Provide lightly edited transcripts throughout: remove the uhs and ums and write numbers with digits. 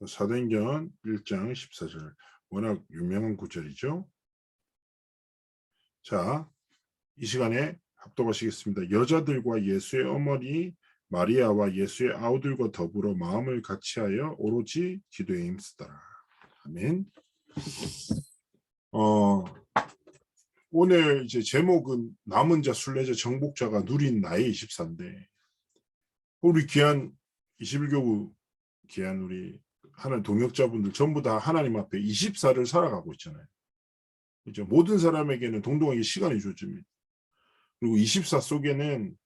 사도행전 1장 14절 워낙 유명한 구절이죠. 자, 이 시간에 합독하시겠습니다. 여자들과 예수의 어머니 마리아와 예수의 아우들과 더불어 마음을 같이하여 오로지 기도에 힘쓰더라. 아멘. 오늘 이제 제목은 남은 자 순례자 정복자가 누린 나의 24인데 우리 귀한 21교구 귀한 우리 하나님 동역자분들 전부 다 하나님 앞에 24를 살아가고 있잖아요. 그렇죠? 모든 사람에게는 동등하게 시간이 주어집니다. 그리고 24 속에는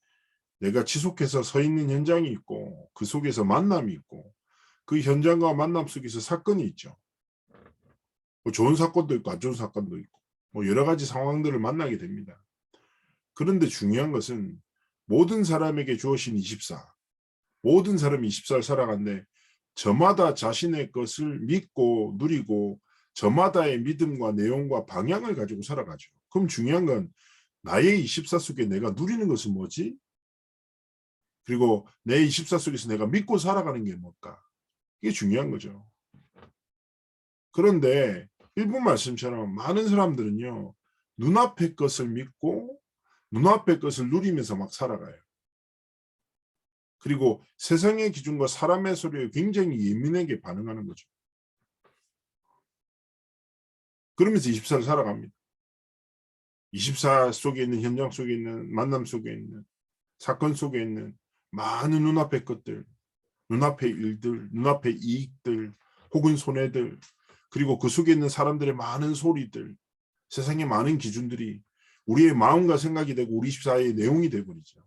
내가 지속해서 서 있는 현장이 있고 그 속에서 만남이 있고 그 현장과 만남 속에서 사건이 있죠. 뭐 좋은 사건도 있고 안 좋은 사건도 있고 뭐 여러 가지 상황들을 만나게 됩니다. 그런데 중요한 것은 모든 사람에게 주어진 24, 모든 사람이 24를 살아가는데 저마다 자신의 것을 믿고 누리고 저마다의 믿음과 내용과 방향을 가지고 살아가죠. 그럼 중요한 건 나의 24 속에 내가 누리는 것은 뭐지? 그리고 내 24 속에서 내가 믿고 살아가는 게 뭘까? 이게 중요한 거죠. 그런데 일본 말씀처럼 많은 사람들은요. 눈앞의 것을 믿고 눈앞의 것을 누리면서 막 살아가요. 그리고 세상의 기준과 사람의 소리에 굉장히 예민하게 반응하는 거죠. 그러면서 24를 살아갑니다. 24 속에 있는 현장 속에 있는 만남 속에 있는 사건 속에 있는 많은 눈앞의 것들, 눈앞의 일들, 눈앞의 이익들, 혹은 손해들, 그리고 그 속에 있는 사람들의 많은 소리들, 세상의 많은 기준들이 우리의 마음과 생각이 되고 우리 24의 내용이 되어버리죠.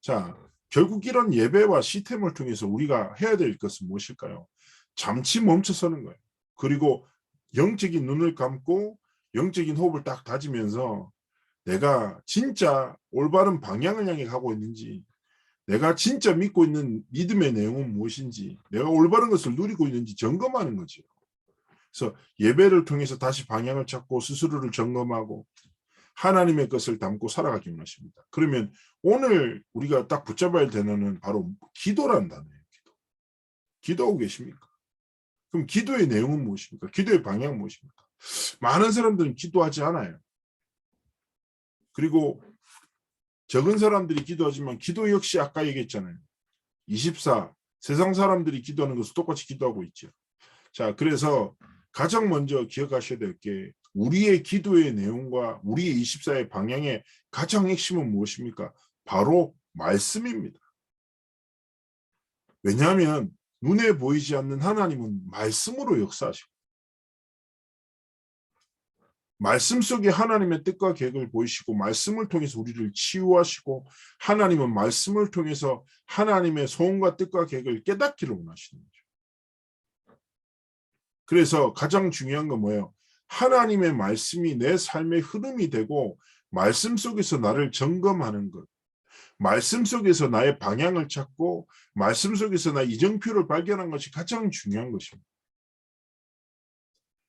자, 결국 이런 예배와 시스템을 통해서 우리가 해야 될 것은 무엇일까요? 잠시 멈춰서는 거예요. 그리고 영적인 눈을 감고 영적인 호흡을 딱 다지면서 내가 진짜 올바른 방향을 향해 가고 있는지, 내가 진짜 믿고 있는 믿음의 내용은 무엇인지, 내가 올바른 것을 누리고 있는지 점검하는 거죠. 그래서 예배를 통해서 다시 방향을 찾고 스스로를 점검하고 하나님의 것을 담고 살아가기 원하십니다. 그러면 오늘 우리가 딱 붙잡아야 할 단어는 바로 기도라는 단어예요. 기도하고 계십니까? 그럼 기도의 내용은 무엇입니까? 기도의 방향은 무엇입니까? 많은 사람들은 기도하지 않아요. 그리고 적은 사람들이 기도하지만 기도 역시 아까 얘기했잖아요. 24, 세상 사람들이 기도하는 것을 똑같이 기도하고 있죠. 자, 그래서 가장 먼저 기억하셔야 될 게 우리의 기도의 내용과 우리의 24의 방향의 가장 핵심은 무엇입니까? 바로 말씀입니다. 왜냐하면 눈에 보이지 않는 하나님은 말씀으로 역사하시고 말씀 속에 하나님의 뜻과 계획을 보이시고 말씀을 통해서 우리를 치유하시고 하나님은 말씀을 통해서 하나님의 소원과 뜻과 계획을 깨닫기를 원하시는 거죠. 그래서 가장 중요한 건 뭐예요? 하나님의 말씀이 내 삶의 흐름이 되고 말씀 속에서 나를 점검하는 것. 말씀 속에서 나의 방향을 찾고 말씀 속에서 나의 이정표를 발견한 것이 가장 중요한 것입니다.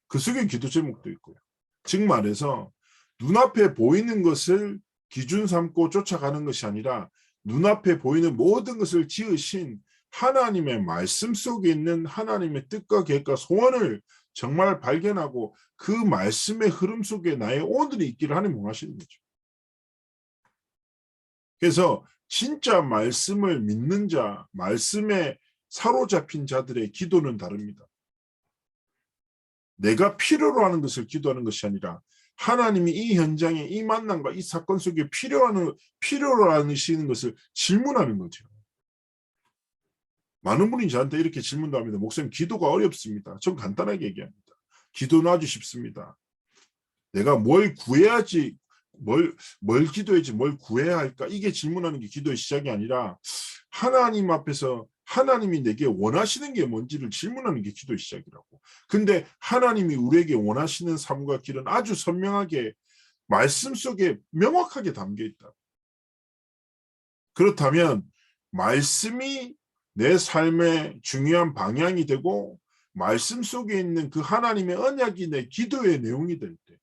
그 속에 기도 제목도 있고요. 즉 말해서 눈앞에 보이는 것을 기준 삼고 쫓아가는 것이 아니라 눈앞에 보이는 모든 것을 지으신 하나님의 말씀 속에 있는 하나님의 뜻과 계획과 소원을 정말 발견하고 그 말씀의 흐름 속에 나의 오늘이 있기를 하나님 원하시는 거죠. 그래서 진짜 말씀을 믿는 자, 말씀에 사로잡힌 자들의 기도는 다릅니다. 내가 필요로 하는 것을 기도하는 것이 아니라 하나님이 이 현장에 이 만남과 이 사건 속에 필요로 하시는 것을 질문하는 거죠. 많은 분이 저한테 이렇게 질문도 합니다. 목사님, 기도가 어렵습니다. 전 간단하게 얘기합니다. 기도는 아주 쉽습니다. 내가 뭘 구해야지, 뭘 기도해야지, 뭘 구해야 할까? 이게 질문하는 게 기도의 시작이 아니라 하나님 앞에서 하나님이 내게 원하시는 게 뭔지를 질문하는 게 기도의 시작이라고. 근데 하나님이 우리에게 원하시는 삶과 길은 아주 선명하게 말씀 속에 명확하게 담겨 있다. 그렇다면 말씀이 내 삶의 중요한 방향이 되고 말씀 속에 있는 그 하나님의 언약이 내 기도의 내용이 될 때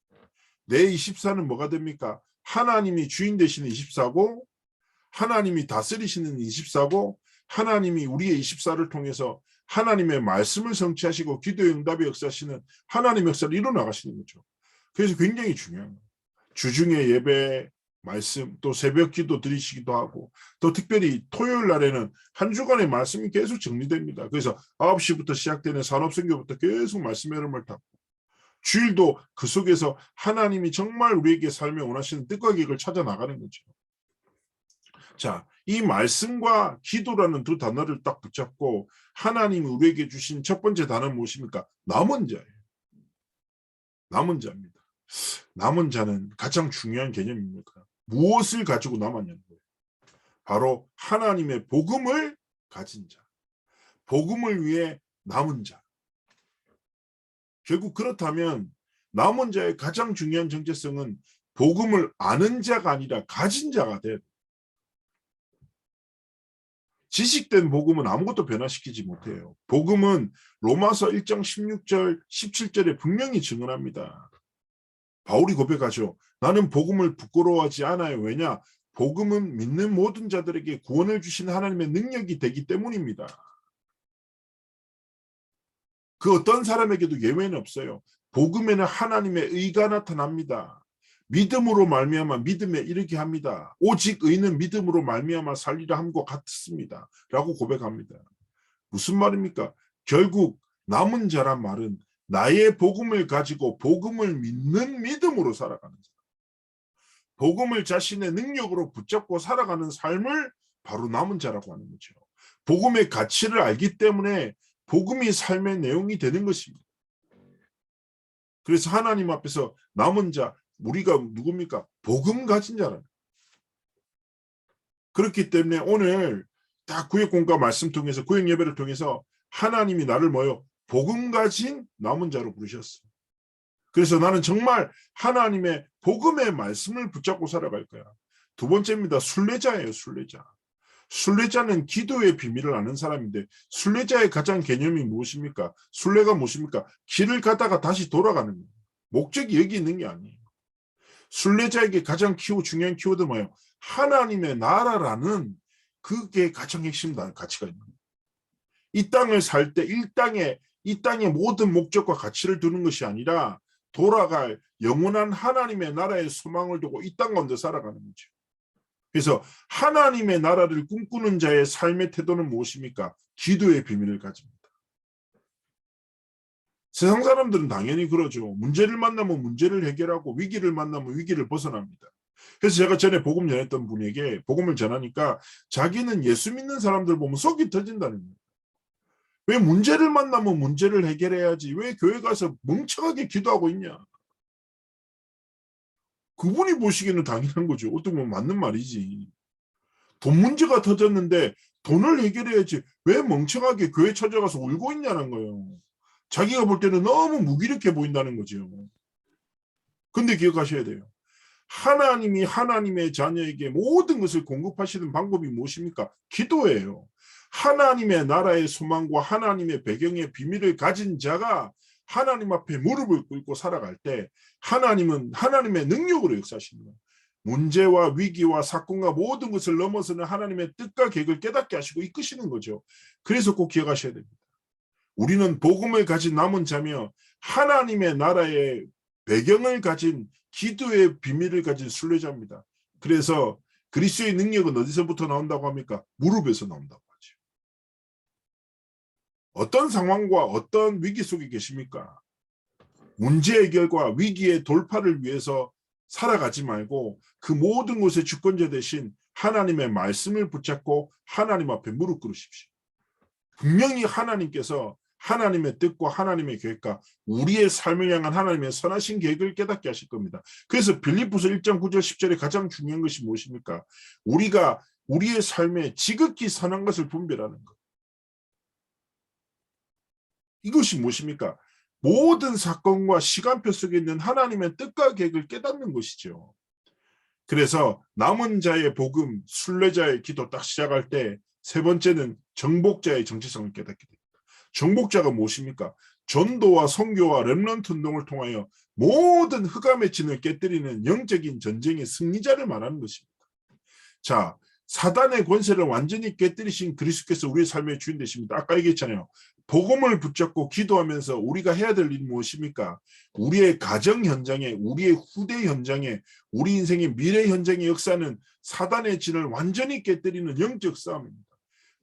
내 24는 뭐가 됩니까? 하나님이 주인 되시는 24고 하나님이 다스리시는 24고 하나님이 우리의 24를 통해서 하나님의 말씀을 성취하시고 기도의 응답의 역사하시는 하나님의 역사를 이뤄나가시는 거죠. 그래서 굉장히 중요한 거예요. 주중에 예배, 말씀, 또 새벽 기도 드리시기도 하고, 또 특별히 토요일 날에는 한 주간의 말씀이 계속 정리됩니다. 그래서 9시부터 시작되는 산업선교부터 계속 말씀의 흐름을 타고, 주일도 그 속에서 하나님이 정말 우리에게 삶에 원하시는 뜻과 계획을 찾아 나가는 거죠. 자, 이 말씀과 기도라는 두 단어를 딱 붙잡고 하나님이 우리에게 주신 첫 번째 단어는 무엇입니까? 남은 자예요. 남은 자입니다. 남은 자는 가장 중요한 개념입니다. 무엇을 가지고 남았냐는 거예요. 바로 하나님의 복음을 가진 자. 복음을 위해 남은 자. 결국 그렇다면 남은 자의 가장 중요한 정체성은 복음을 아는 자가 아니라 가진 자가 돼요. 지식된 복음은 아무것도 변화시키지 못해요. 복음은 로마서 1장 16절, 17절에 분명히 증언합니다. 바울이 고백하죠. 나는 복음을 부끄러워하지 않아요. 왜냐? 복음은 믿는 모든 자들에게 구원을 주신 하나님의 능력이 되기 때문입니다. 그 어떤 사람에게도 예외는 없어요. 복음에는 하나님의 의가 나타납니다. 믿음으로 말미암아 믿음에 이르게 합니다. 오직 의는 믿음으로 말미암아 살리라 함과 같습니다. 라고 고백합니다. 무슨 말입니까? 결국 남은 자란 말은 나의 복음을 가지고 복음을 믿는 믿음으로 살아가는 자. 복음을 자신의 능력으로 붙잡고 살아가는 삶을 바로 남은 자라고 하는 거죠. 복음의 가치를 알기 때문에 복음이 삶의 내용이 되는 것입니다. 그래서 하나님 앞에서 남은 자, 우리가 누굽니까? 복음 가진 자라. 그렇기 때문에 오늘 딱 구역공과 말씀 통해서 구역 예배를 통해서 하나님이 나를 뭐요? 복음 가진 남은 자로 부르셨어. 그래서 나는 정말 하나님의 복음의 말씀을 붙잡고 살아갈 거야. 두 번째입니다. 순례자예요. 순례자. 순례자는 기도의 비밀을 아는 사람인데 순례자의 가장 개념이 무엇입니까? 순례가 무엇입니까? 길을 가다가 다시 돌아가는 거예요. 목적이 여기 있는 게 아니에요. 순례자에게 가장 중요한 키워드는 뭐예요? 하나님의 나라라는 그게 가장 핵심 가치가 있는 거예요. 이 땅을 살 때 이 땅의 모든 목적과 가치를 두는 것이 아니라 돌아갈 영원한 하나님의 나라의 소망을 두고 이 땅 가운데 살아가는 거죠. 그래서 하나님의 나라를 꿈꾸는 자의 삶의 태도는 무엇입니까? 기도의 비밀을 가집니다. 세상 사람들은 당연히 그러죠. 문제를 만나면 문제를 해결하고 위기를 만나면 위기를 벗어납니다. 그래서 제가 전에 복음 전했던 분에게 복음을 전하니까 자기는 예수 믿는 사람들 보면 속이 터진다는 거예요. 왜 문제를 만나면 문제를 해결해야지 왜 교회 가서 멍청하게 기도하고 있냐. 그분이 보시기에는 당연한 거죠. 어떻게 보면 맞는 말이지. 돈 문제가 터졌는데 돈을 해결해야지 왜 멍청하게 교회 찾아가서 울고 있냐는 거예요. 자기가 볼 때는 너무 무기력해 보인다는 거죠. 근데 기억하셔야 돼요. 하나님이 하나님의 자녀에게 모든 것을 공급하시는 방법이 무엇입니까? 기도예요. 하나님의 나라의 소망과 하나님의 배경의 비밀을 가진 자가 하나님 앞에 무릎을 꿇고 살아갈 때 하나님은 하나님의 능력으로 역사하시는 거예요. 문제와 위기와 사건과 모든 것을 넘어서는 하나님의 뜻과 계획을 깨닫게 하시고 이끄시는 거죠. 그래서 꼭 기억하셔야 됩니다. 우리는 복음을 가진 남은 자며 하나님의 나라의 배경을 가진 기도의 비밀을 가진 순례자입니다. 그래서 그리스도의 능력은 어디서부터 나온다고 합니까? 무릎에서 나온다고 하죠. 어떤 상황과 어떤 위기 속에 계십니까? 문제 해결과 위기의 돌파를 위해서 살아가지 말고 그 모든 것의 주권자 대신 하나님의 말씀을 붙잡고 하나님 앞에 무릎 꿇으십시오. 분명히 하나님께서 하나님의 뜻과 하나님의 계획과 우리의 삶을 향한 하나님의 선하신 계획을 깨닫게 하실 겁니다. 그래서 빌립보서 1장 9절 10절에 가장 중요한 것이 무엇입니까? 우리가 우리의 삶에 지극히 선한 것을 분별하는 것. 이것이 무엇입니까? 모든 사건과 시간표 속에 있는 하나님의 뜻과 계획을 깨닫는 것이죠. 그래서 남은 자의 복음, 순례자의 기도 딱 시작할 때 세 번째는 정복자의 정체성을 깨닫게 됩니다. 정복자가 무엇입니까? 전도와 선교와 렘넌트 운동을 통하여 모든 흑암의 진을 깨뜨리는 영적인 전쟁의 승리자를 말하는 것입니다. 자, 사단의 권세를 완전히 깨뜨리신 그리스도께서 우리의 삶의 주인 되십니다. 아까 얘기했잖아요. 복음을 붙잡고 기도하면서 우리가 해야 될 일이 무엇입니까? 우리의 가정 현장에, 우리의 후대 현장에, 우리 인생의 미래 현장의 역사는 사단의 진을 완전히 깨뜨리는 영적 싸움입니다.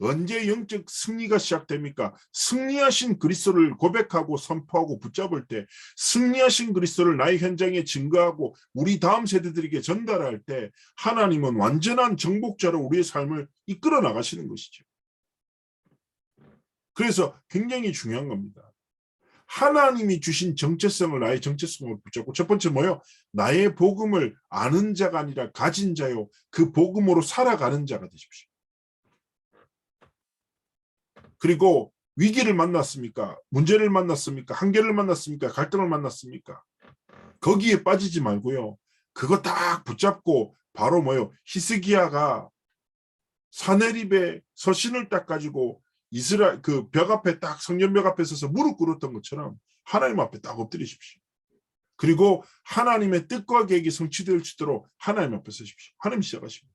언제 영적 승리가 시작됩니까? 승리하신 그리스도를 고백하고 선포하고 붙잡을 때, 승리하신 그리스도를 나의 현장에 증거하고 우리 다음 세대들에게 전달할 때 하나님은 완전한 정복자로 우리의 삶을 이끌어 나가시는 것이죠. 그래서 굉장히 중요한 겁니다. 하나님이 주신 정체성을, 나의 정체성을 붙잡고, 첫 번째 뭐예요? 나의 복음을 아는 자가 아니라 가진 자요, 그 복음으로 살아가는 자가 되십시오. 그리고 위기를 만났습니까? 문제를 만났습니까? 한계를 만났습니까? 갈등을 만났습니까? 거기에 빠지지 말고요. 그거 딱 붙잡고 바로 뭐예요? 히스기야가 사네립의 서신을 딱 가지고 이스라엘 그 벽 앞에 딱 성전벽 앞에 서서 무릎 꿇었던 것처럼 하나님 앞에 딱 엎드리십시오. 그리고 하나님의 뜻과 계획이 성취될 수 있도록 하나님 앞에 서십시오. 하나님 시작하십니다.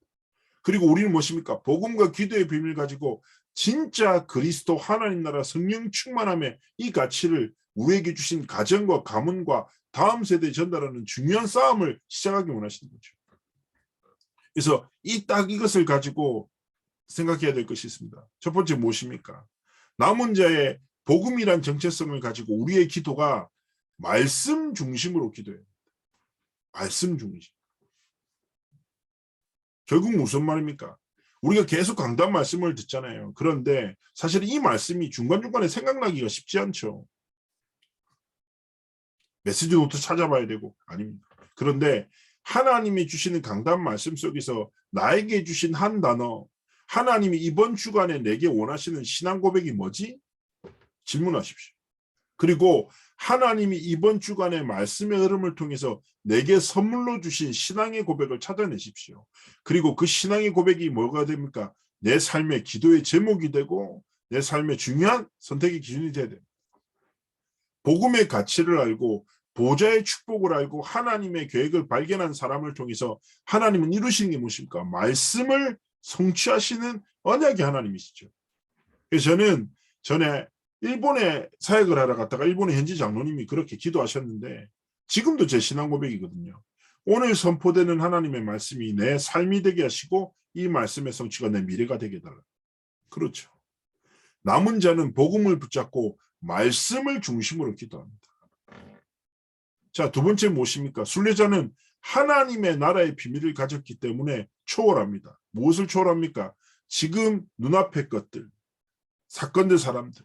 그리고 우리는 무엇입니까? 복음과 기도의 비밀을 가지고 진짜 그리스도 하나님 나라 성령 충만함의 이 가치를 우리에게 주신 가정과 가문과 다음 세대에 전달하는 중요한 싸움을 시작하기 원하시는 거죠. 그래서 이것을 가지고 생각해야 될 것이 있습니다. 첫 번째 무엇입니까? 남은 자의 복음이란 정체성을 가지고 우리의 기도가 말씀 중심으로 기도해요. 말씀 중심. 결국 무슨 말입니까? 우리가 계속 강단 말씀을 듣잖아요. 그런데 사실 이 말씀이 중간중간에 생각나기가 쉽지 않죠. 메시지 노트 찾아봐야 되고 아닙니다. 그런데 하나님이 주시는 강단 말씀 속에서 나에게 주신 한 단어, 하나님이 이번 주간에 내게 원하시는 신앙 고백이 뭐지? 질문하십시오. 그리고 하나님이 이번 주간의 말씀의 흐름을 통해서 내게 선물로 주신 신앙의 고백을 찾아내십시오. 그리고 그 신앙의 고백이 뭐가 됩니까? 내 삶의 기도의 제목이 되고 내 삶의 중요한 선택의 기준이 돼야 됩니다. 복음의 가치를 알고 보좌의 축복을 알고 하나님의 계획을 발견한 사람을 통해서 하나님은 이루시는 게 무엇입니까? 말씀을 성취하시는 언약의 하나님이시죠. 그래서 저는 전에 일본에 사역을 하러 갔다가 일본의 현지 장로님이 그렇게 기도하셨는데 지금도 제 신앙 고백이거든요. 오늘 선포되는 하나님의 말씀이 내 삶이 되게 하시고 이 말씀의 성취가 내 미래가 되게 해달라. 그렇죠. 남은 자는 복음을 붙잡고 말씀을 중심으로 기도합니다. 자, 두 번째 무엇입니까? 순례자는 하나님의 나라의 비밀을 가졌기 때문에 초월합니다. 무엇을 초월합니까? 지금 눈앞의 것들, 사건들, 사람들.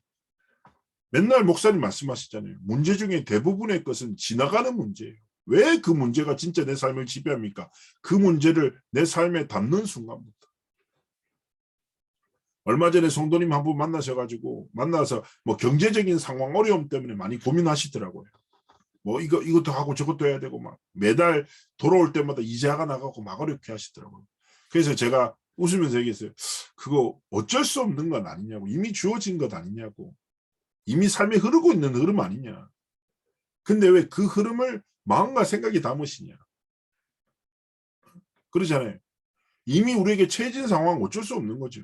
맨날 목사님 말씀하시잖아요. 문제 중에 대부분의 것은 지나가는 문제예요. 왜 그 문제가 진짜 내 삶을 지배합니까? 그 문제를 내 삶에 담는 순간부터. 얼마 전에 성도님 한 분 만나서 뭐 경제적인 상황 어려움 때문에 많이 고민하시더라고요. 뭐 이것도 하고 저것도 해야 되고 막 매달 돌아올 때마다 이자가 나가고 막 어렵게 하시더라고요. 그래서 제가 웃으면서 얘기했어요. 그거 어쩔 수 없는 건 아니냐고. 이미 주어진 것 아니냐고. 이미 삶에 흐르고 있는 흐름 아니냐. 근데 왜 그 흐름을 마음과 생각이 담으시냐. 그러잖아요. 이미 우리에게 처해진 상황 어쩔 수 없는 거죠.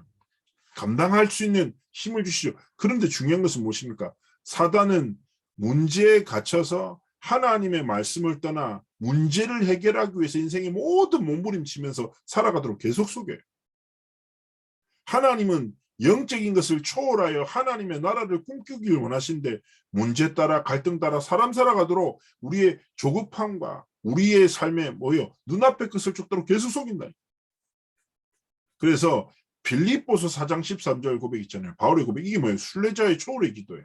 감당할 수 있는 힘을 주시죠. 그런데 중요한 것은 무엇입니까? 사단은 문제에 갇혀서 하나님의 말씀을 떠나 문제를 해결하기 위해서 인생의 모든 몸부림치면서 살아가도록 계속 속여요. 하나님은 영적인 것을 초월하여 하나님의 나라를 꿈꾸기를 원하신데 문제 따라 갈등 따라 사람 살아가도록 우리의 조급함과 우리의 삶에 눈앞의 것을 쫓도록 계속 속인다. 그래서 빌립보서 4장 13절 고백 있잖아요. 바울의 고백. 이게 뭐예요? 순례자의 초월의 기도예요.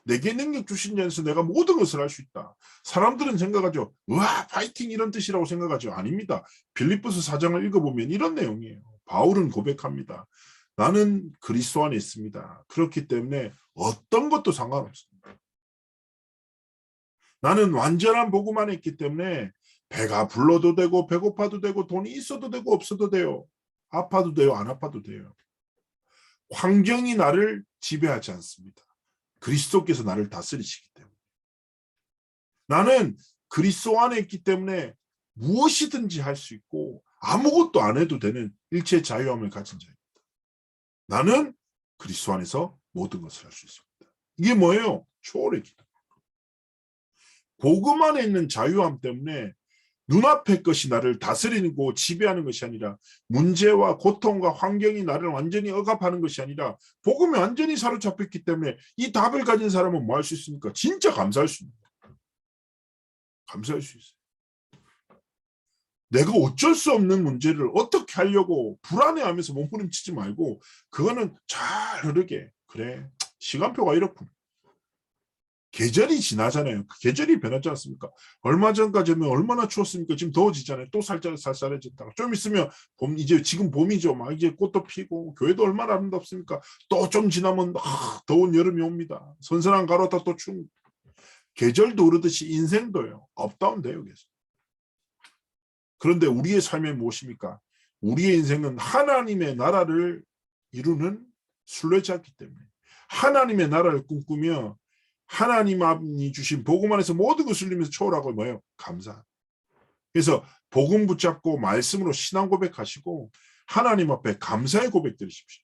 내게 능력 주신 자에서 내가 모든 것을 할 수 있다. 사람들은 생각하죠. 와 파이팅 이런 뜻이라고 생각하죠. 아닙니다. 빌립보서 4장을 읽어보면 이런 내용이에요. 바울은 고백합니다. 나는 그리스도 안에 있습니다. 그렇기 때문에 어떤 것도 상관없습니다. 나는 완전한 복음 안에 있기 때문에 배가 불러도 되고 배고파도 되고 돈이 있어도 되고 없어도 돼요. 아파도 돼요. 안 아파도 돼요. 환경이 나를 지배하지 않습니다. 그리스도께서 나를 다스리시기 때문에. 나는 그리스도 안에 있기 때문에 무엇이든지 할 수 있고 아무것도 안 해도 되는 일체 자유함을 가진 자입니다. 나는 그리스도 안에서 모든 것을 할 수 있습니다. 이게 뭐예요? 초월의 기도. 복음 안에 있는 자유함 때문에 눈앞의 것이 나를 다스리고 지배하는 것이 아니라 문제와 고통과 환경이 나를 완전히 억압하는 것이 아니라 복음에 완전히 사로잡혔기 때문에 이 답을 가진 사람은 뭐 할 수 있습니까? 진짜 감사할 수 있습니다. 감사할 수 있어요. 내가 어쩔 수 없는 문제를 어떻게 하려고 불안해하면서 몸부림치지 말고 그거는 잘 흐르게 그래 시간표가 이렇구나. 계절이 지나잖아요. 그 계절이 변하지 않습니까? 얼마 전까지는 얼마나 추웠습니까? 지금 더워지잖아요. 또 살짝 쌀쌀해졌다가 좀 있으면 봄 이제 지금 봄이죠. 막 이제 꽃도 피고 교회도 얼마나 아름답습니까? 또 좀 지나면 더운 여름이 옵니다. 선선한 가로다 또 추운 계절도 오르듯이 인생도요. 업다운돼요. 계속. 그런데 우리의 삶이 무엇입니까? 우리의 인생은 하나님의 나라를 이루는 순례자이기 때문에 하나님의 나라를 꿈꾸며 하나님이 주신 복음 안에서 모든 것을 누리면서 초월하고 뭐예요? 감사. 그래서 복음 붙잡고 말씀으로 신앙 고백하시고 하나님 앞에 감사의 고백 드리십시오.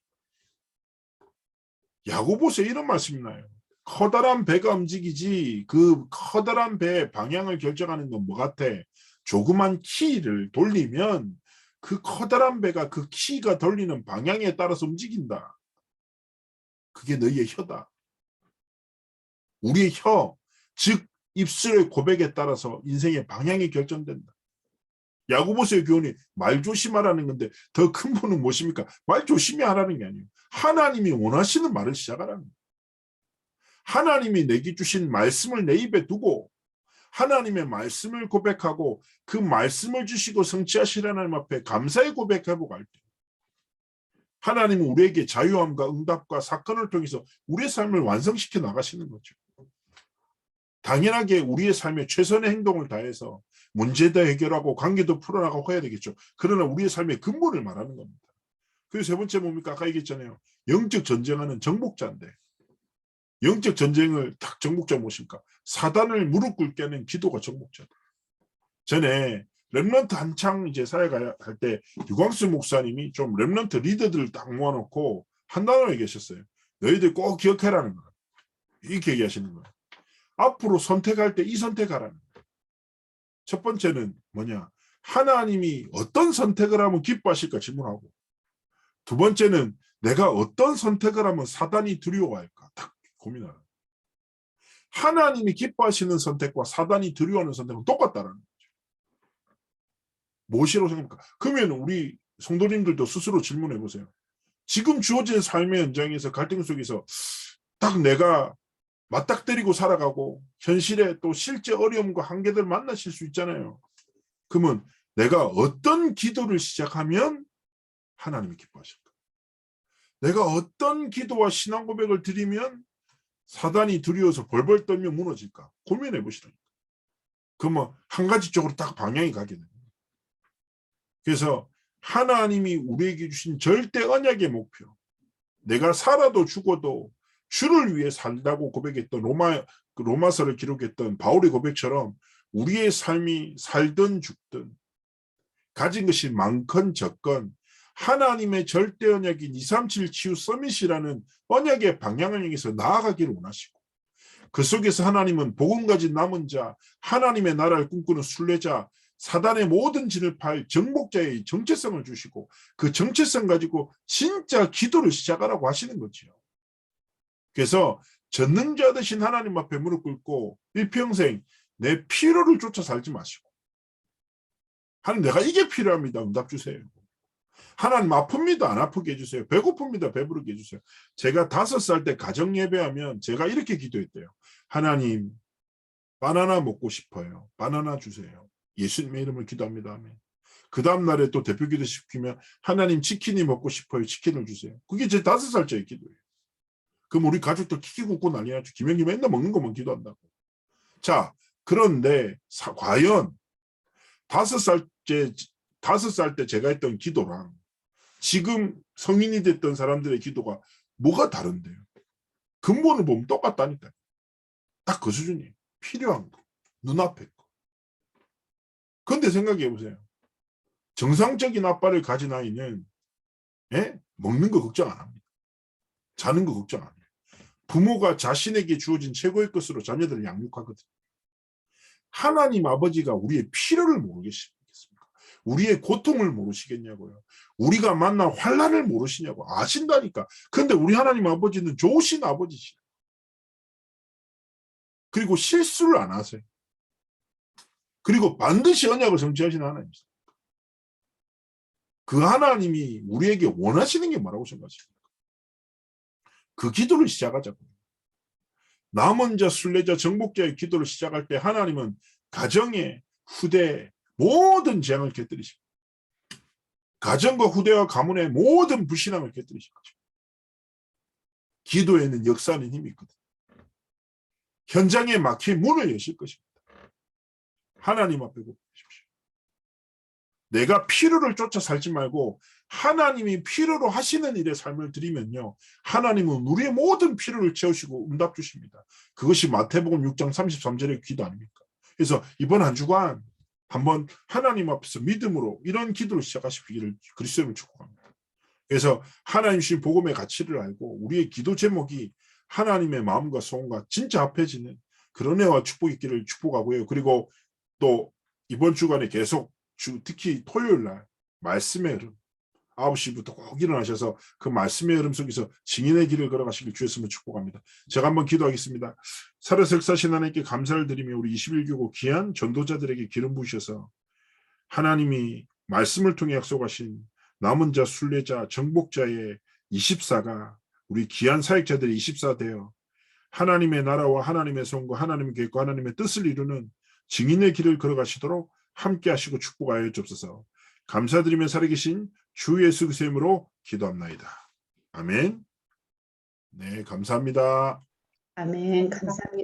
야고보서에 이런 말씀이 나요. 커다란 배가 움직이지 그 커다란 배의 방향을 결정하는 건 뭐 같아? 조그만 키를 돌리면 그 커다란 배가 그 키가 돌리는 방향에 따라서 움직인다. 그게 너희의 혀다. 우리의 혀, 즉 입술의 고백에 따라서 인생의 방향이 결정된다. 야고보서의 교훈이 말 조심하라는 건데 더 큰 분은 무엇입니까? 말 조심히 하라는 게 아니에요. 하나님이 원하시는 말을 시작하라는 거예요. 하나님이 내게 주신 말씀을 내 입에 두고 하나님의 말씀을 고백하고 그 말씀을 주시고 성취하시라는 하나님 앞에 감사의 고백하고 갈 때 하나님은 우리에게 자유함과 응답과 사건을 통해서 우리의 삶을 완성시켜 나가시는 거죠. 당연하게 우리의 삶에 최선의 행동을 다해서 문제도 해결하고 관계도 풀어나가고 해야 되겠죠. 그러나 우리의 삶의 근본을 말하는 겁니다. 그리고 세 번째 뭡니까? 아까 얘기했잖아요. 영적 전쟁하는 정복자인데 영적 전쟁을 딱 정복자 무엇입니까? 사단을 무릎 꿇게 하는 기도가 정복자다. 전에 렘넌트 한창 이제 사역할 때 유광수 목사님이 좀 렘넌트 리더들을 딱 모아놓고 한 단어로 얘기하셨어요. 너희들 꼭 기억해라는 거야. 이렇게 얘기하시는 거예요. 앞으로 선택할 때 이 선택하라는 거예요. 첫 번째는 뭐냐? 하나님이 어떤 선택을 하면 기뻐하실까 질문하고 두 번째는 내가 어떤 선택을 하면 사단이 두려워할까 딱 고민하라. 하나님이 기뻐하시는 선택과 사단이 두려워하는 선택은 똑같다라는 거죠. 무엇이라고 생각합니까? 그러면 우리 성도님들도 스스로 질문해 보세요. 지금 주어진 삶의 현장에서 갈등 속에서 딱 내가 맞닥뜨리고 살아가고 현실에 또 실제 어려움과 한계들 만나실 수 있잖아요. 그러면 내가 어떤 기도를 시작하면 하나님이 기뻐하실까? 내가 어떤 기도와 신앙 고백을 드리면 사단이 두려워서 벌벌 떨며 무너질까? 고민해 보시라니까. 그러면 한 가지 쪽으로 딱 방향이 가게 됩니다. 그래서 하나님이 우리에게 주신 절대 언약의 목표, 내가 살아도 죽어도 주를 위해 산다고 고백했던 로마서를 기록했던 바울의 고백처럼 우리의 삶이 살든 죽든 가진 것이 많건 적건 하나님의 절대 언약인 237 치유 서밋이라는 언약의 방향을 향해서 나아가기를 원하시고 그 속에서 하나님은 복음 가진 남은 자, 하나님의 나라를 꿈꾸는 순례자, 사단의 모든 진을 팔 정복자의 정체성을 주시고 그 정체성 가지고 진짜 기도를 시작하라고 하시는 거죠. 그래서 전능자 되신 하나님 앞에 무릎 꿇고 일평생 내 필요를 쫓아 살지 마시고 하나님 내가 이게 필요합니다. 응답 주세요. 하나님 아픕니다. 안 아프게 해주세요. 배고픕니다. 배부르게 해주세요. 제가 5살 때 가정 예배하면 제가 이렇게 기도했대요. 하나님 바나나 먹고 싶어요. 바나나 주세요. 예수님의 이름을 기도합니다. 그 다음날에 또 대표 기도 시키면 하나님 치킨이 먹고 싶어요. 치킨을 주세요. 그게 제 5살짜리 기도예요. 그럼 우리 가족들 키키 굽고 난리 나죠. 김영기 맨날 먹는 것만 기도한다고. 자, 그런데 과연 5살 때 제가 했던 기도랑 지금 성인이 됐던 사람들의 기도가 뭐가 다른데요? 근본을 보면 똑같다니까요. 딱 그 수준이에요. 필요한 거, 눈앞에 거. 그런데 생각해 보세요. 정상적인 아빠를 가진 아이는 먹는 거 걱정 안 합니다. 자는 거 걱정 안 해요. 부모가 자신에게 주어진 최고의 것으로 자녀들을 양육하거든요. 하나님 아버지가 우리의 필요를 모르겠습니까? 우리의 고통을 모르시겠냐고요. 우리가 만난 환난을 모르시냐고. 아신다니까. 근데 우리 하나님 아버지는 좋으신 아버지시죠. 그리고 실수를 안 하세요. 그리고 반드시 언약을 성취하시는 하나님이세요. 그 하나님이 우리에게 원하시는 게 뭐라고 생각하십니까? 그 기도를 시작하자고요. 남은 자, 순례자, 정복자의 기도를 시작할 때 하나님은 가정의 후대 모든 재앙을 곁들이십니다. 가정과 후대와 가문의 모든 불신앙을 곁들이실 거죠. 기도에는 역사하는 힘이 있거든요. 현장에 막힌 문을 여실 것입니다. 하나님 앞에 고백하십시오. 내가 필요를 쫓아 살지 말고 하나님이 필요로 하시는 일에 삶을 드리면요. 하나님은 우리의 모든 필요를 채우시고 응답 주십니다. 그것이 마태복음 6장 33절의 기도 아닙니까? 그래서 이번 한 주간 한번 하나님 앞에서 믿음으로 이런 기도를 시작하시기를 그리스도를 축복합니다. 그래서 하나님 주신 복음의 가치를 알고 우리의 기도 제목이 하나님의 마음과 소원과 진짜 합해지는 그런 애와 축복이 있기를 축복하고요. 그리고 또 이번 주간에 계속 특히 토요일 날 말씀의 흐름 9시부터 꼭 일어나셔서 그 말씀의 흐름 속에서 증인의 길을 걸어가시길 주였으면 축복합니다. 제가 한번 기도하겠습니다. 살아서 역사하신 하나님께 감사를 드리며 우리 21교구 귀한 전도자들에게 기름 부으셔서 하나님이 말씀을 통해 약속하신 남은 자, 순례자, 정복자의 24가 우리 귀한 사역자들의 24 되어 하나님의 나라와 하나님의 성과 하나님의 계획과 하나님의 뜻을 이루는 증인의 길을 걸어가시도록 함께 하시고 축복하여 주옵소서. 감사드리며 살아계신 주 예수 그리스도의 이름으로 기도합나이다. 아멘. 네, 감사합니다. 아멘. 감사합니다.